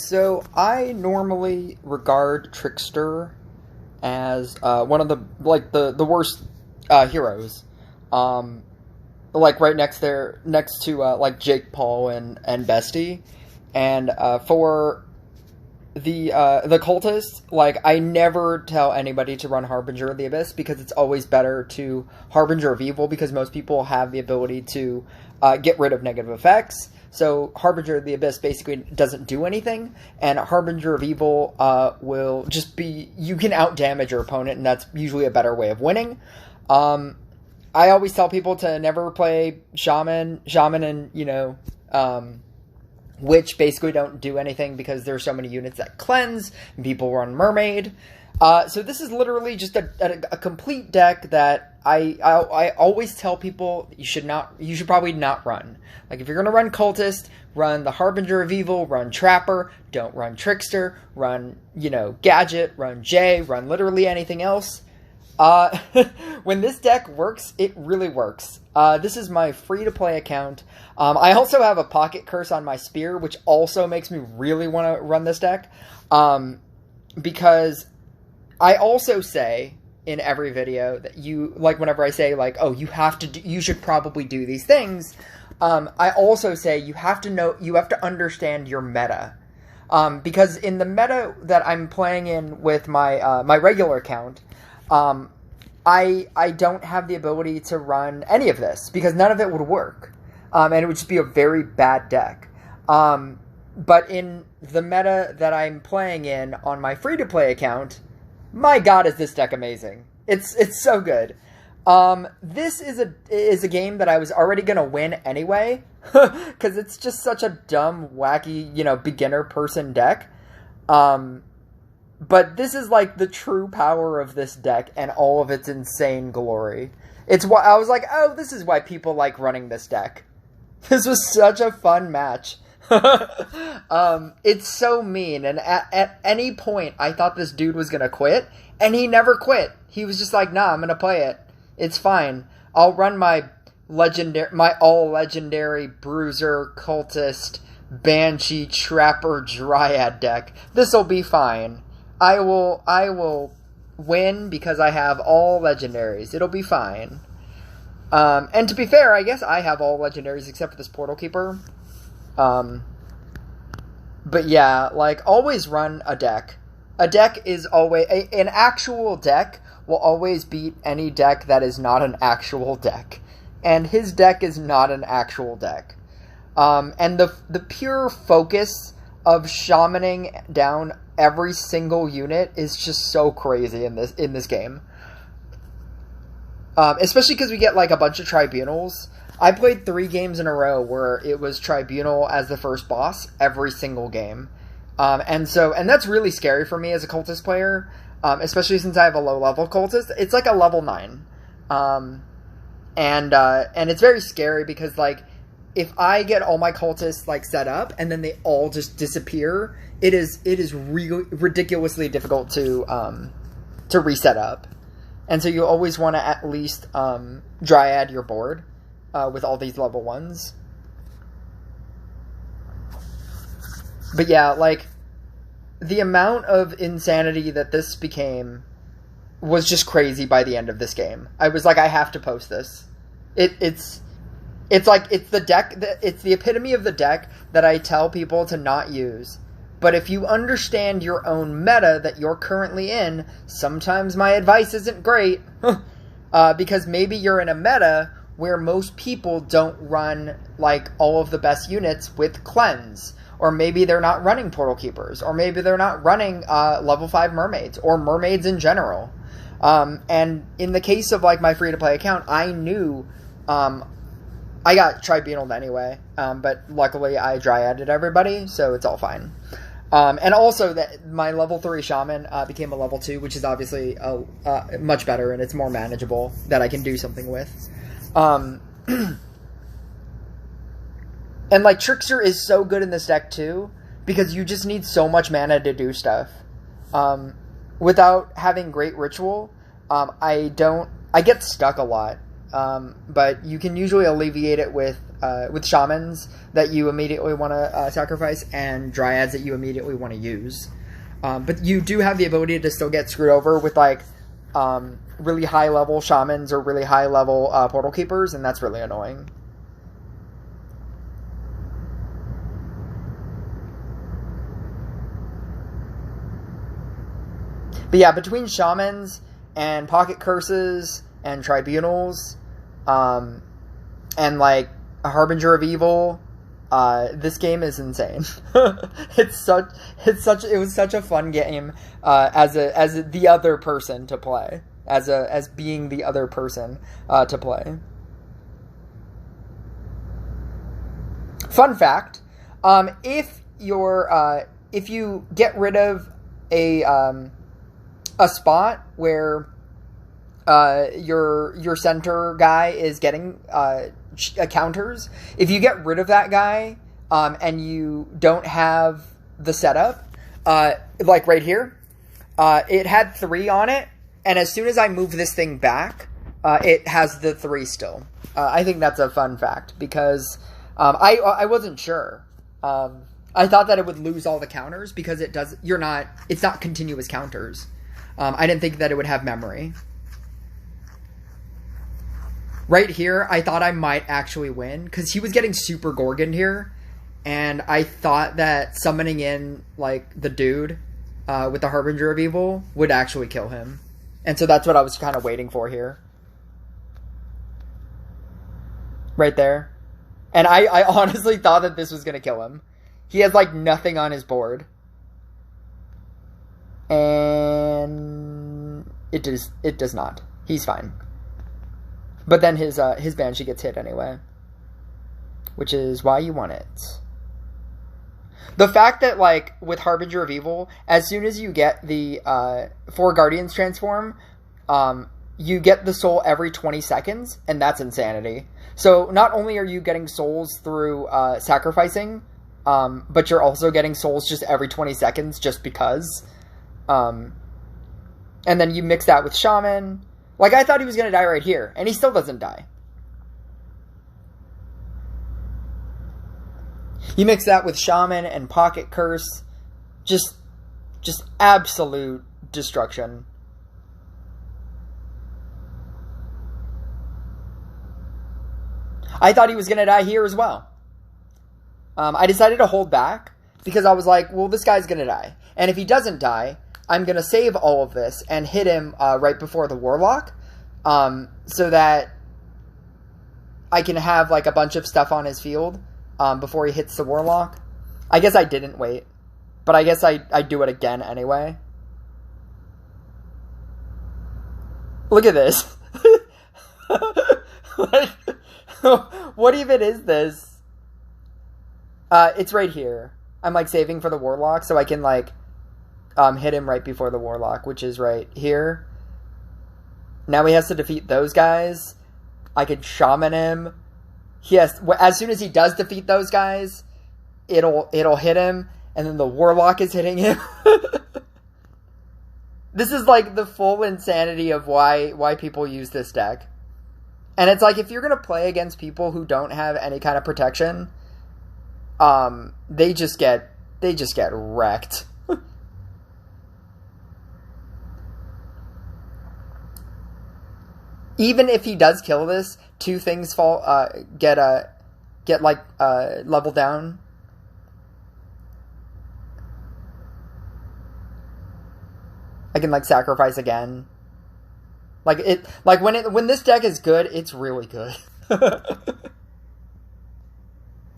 So I normally regard Trickster as one of the worst heroes. Um, like right next to like Jake Paul and Bestie, and for the cultists, like I never tell anybody to run Harbinger of the Abyss because it's always better to Harbinger of Evil because most people have the ability to get rid of negative effects. So Harbinger of the Abyss basically doesn't do anything, and Harbinger of Evil will just be, you can out-damage your opponent, and that's usually a better way of winning. I always tell people to never play Shaman and, Witch basically don't do anything because there's so many units that cleanse, and people run Mermaid. So this is literally just a complete deck that I always tell people you should probably not run. Like if you're gonna run Cultist, run the Harbinger of Evil, run Trapper, don't run Trickster, run Gadget, run Jay, run literally anything else. When this deck works, it really works. This is my free-to-play account. I also have a Pocket Curse on my Spear, which also makes me really want to run this deck. Because I also say in every video that whenever I say, oh, you should probably do these things, I also say you have to understand your meta. Because in the meta that I'm playing in with my, my regular account, I don't have the ability to run any of this because none of it would work. And it would just be a very bad deck. But in the meta that I'm playing in on my free-to-play account, my god, is this deck amazing. It's so good. This is a game that I was already going to win anyway, because it's just such a dumb, wacky, beginner person deck. But this is like the true power of this deck and all of its insane glory. It's why I was like, oh, this is why people like running this deck. This was such a fun match. It's so mean, and at any point I thought this dude was gonna quit, and he never quit. He was just like, nah, I'm gonna play it. It's fine. I'll run my all legendary Bruiser, Cultist, Banshee, Trapper, Dryad deck. This'll be fine. I will win because I have all legendaries. It'll be fine. And to be fair, I guess I have all legendaries except for this Portal Keeper. But yeah, always run a deck. A deck is always... An actual deck will always beat any deck that is not an actual deck. And his deck is not an actual deck. And the pure focus of shamaning down every single unit is just so crazy in this game. Especially because we get a bunch of tribunals. I played 3 games in a row where it was Tribunal as the first boss every single game. And that's really scary for me as a cultist player, especially since I have a low level cultist. It's like a level 9. And it's very scary because if I get all my cultists set up and then they all just disappear, it is really ridiculously difficult to reset up. And so you always want to at least Dryad your board with all these level 1s. But yeah, the amount of insanity that this became was just crazy by the end of this game. I was like, I have to post this. It's the deck, it's the epitome of the deck that I tell people to not use. But if you understand your own meta that you're currently in, sometimes my advice isn't great. Because maybe you're in a meta where most people don't run, all of the best units with Cleanse. Or maybe they're not running Portal Keepers. Or maybe they're not running level 5 Mermaids. Or Mermaids in general. And in the case of, my free-to-play account, I knew... I got Tribunaled anyway, but luckily I Dryaded everybody, so it's all fine. And also that my level 3 Shaman became a level 2, which is obviously much better, and it's more manageable that I can do something with. And Trickster is so good in this deck too, because you just need so much mana to do stuff. Without having great Ritual, I get stuck a lot. But you can usually alleviate it with with shamans that you immediately want to sacrifice, and dryads that you immediately want to use. But you do have the ability to still get screwed over with like really high level shamans or really high level portal keepers, and that's really annoying. But yeah, between shamans and pocket curses and tribunals, and like a harbinger of evil, this game is insane. It was such a fun game as the other person to play, as being the other person to play. Fun fact: if you get rid of a spot where your center guy is getting counters, if you get rid of that guy and you don't have the setup, like right here, it had 3 on it, and as soon as I move this thing back, it has the 3 still. I think that's a fun fact because I wasn't sure. I thought that it would lose all the counters because it's not continuous counters. I didn't think that it would have memory. Right here, I thought I might actually win, because he was getting super Gorgoned here, and I thought that summoning in, like, the dude with the Harbinger of Evil would actually kill him. And so that's what I was kind of waiting for here. Right there. And I honestly thought that this was going to kill him. He has, like, nothing on his board. And it does not. He's fine. But then his Banshee gets hit anyway, which is why you want it. The fact that, like, with Harbinger of Evil, as soon as you get the 4 Guardians transform, you get the soul every 20 seconds, and that's insanity. So not only are you getting souls through sacrificing, but you're also getting souls just every 20 seconds just because. And then you mix that with Shaman. Like, I thought he was going to die right here, and he still doesn't die. You mix that with Shaman and Pocket Curse. Just absolute destruction. I thought he was going to die here as well. I decided to hold back because I was like, well, this guy's going to die. And if he doesn't die, I'm going to save all of this and hit him right before the Warlock, so that I can have, like, a bunch of stuff on his field before he hits the Warlock. I guess I didn't wait, but I guess I do it again anyway. Look at this. Like, what even is this? It's right here. I'm, like, saving for the Warlock so I can, like, hit him right before the Warlock, which is right here. Now he has to defeat those guys. I could Shaman him. As soon as he does defeat those guys, it'll hit him, and then the Warlock is hitting him. This is, like, the full insanity of why people use this deck. And it's like, if you're gonna play against people who don't have any kind of protection, they just get wrecked. Even if he does kill this, 2 things get leveled down. I can, like, sacrifice again. Like, when this deck is good, it's really good.